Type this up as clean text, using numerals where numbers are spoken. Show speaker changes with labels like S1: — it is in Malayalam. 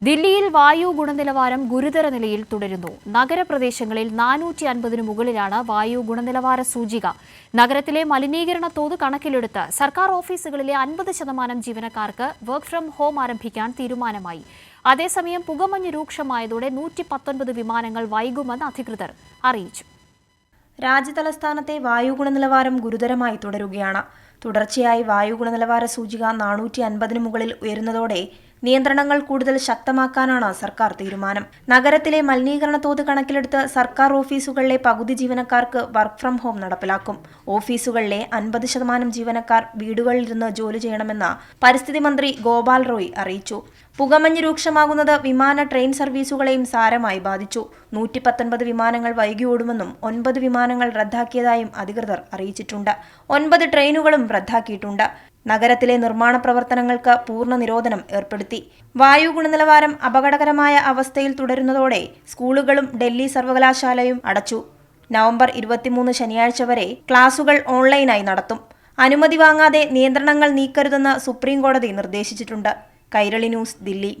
S1: ദില്ലിയിൽ വായു ഗുണനിലവാരം ഗുരുതര നിലയിൽ തുടരുന്നു. നഗരപ്രദേശങ്ങളിൽ 450 മുകളിലാണ് വായു ഗുണനിലവാര സൂചിക. നഗരത്തിലെ മലിനീകരണ തോത് കണക്കിലെടുത്ത് സർക്കാർ ഓഫീസുകളിലെ 50% ജീവനക്കാർക്ക് വർക്ക് ഫ്രം ഹോം ആരംഭിക്കാൻ തീരുമാനമായി. അതേസമയം പുകമഞ്ഞ് രൂക്ഷമായതോടെ 119 വിമാനങ്ങൾ വൈകുമെന്ന് അധികൃതർ അറിയിച്ചു.
S2: രാജ്യതലസ്ഥാനത്തെ വായു ഗുണനിലവാരം ഗുരുതരമായി തുടരുകയാണ്. തുടർച്ചയായി വായു ഗുണനിലവാര സൂചിക 450 മുകളിൽ ഉയരുന്നതോടെ നിയന്ത്രണങ്ങൾ കൂടുതൽ ശക്തമാക്കാനാണ് സർക്കാർ തീരുമാനം. നഗരത്തിലെ മലിനീകരണ തോത് കണക്കിലെടുത്ത് സർക്കാർ ഓഫീസുകളിലെ പകുതി ജീവനക്കാർക്ക് വർക്ക് ഫ്രം ഹോം നടപ്പിലാക്കും. ഓഫീസുകളിലെ 50% ജീവനക്കാർ വീടുകളിലിരുന്ന് ജോലി ചെയ്യണമെന്ന് പരിസ്ഥിതി മന്ത്രി ഗോപാൽ റോയ് അറിയിച്ചു. പുകമഞ്ഞ് രൂക്ഷമാകുന്നത് വിമാന ട്രെയിൻ സർവീസുകളെയും സാരമായി ബാധിച്ചു. 119 വിമാനങ്ങൾ വൈകിയോടുമെന്നും 9 വിമാനങ്ങൾ റദ്ദാക്കിയതായും അധികൃതർ അറിയിച്ചിട്ടുണ്ട്. 9 ട്രെയിനുകളും റദ്ദാക്കിയിട്ടുണ്ട്. നഗരത്തിലെ നിർമ്മാണ പ്രവർത്തനങ്ങൾക്ക് പൂർണ്ണ നിരോധനം ഏർപ്പെടുത്തി. വായു ഗുണനിലവാരം അപകടകരമായ അവസ്ഥയിൽ തുടരുന്നതോടെ സ്കൂളുകളും ഡൽഹി സർവകലാശാലയും അടച്ചു. നവംബർ 23 ശനിയാഴ്ച വരെ ക്ലാസുകൾ ഓൺലൈനായി നടത്തും. അനുമതി വാങ്ങാതെ നിയന്ത്രണങ്ങൾ നീക്കരുതെന്ന് സുപ്രീം കോടതി നിർദ്ദേശിച്ചിട്ടുണ്ട്. കൈരളി ന്യൂസ്, ദില്ലി.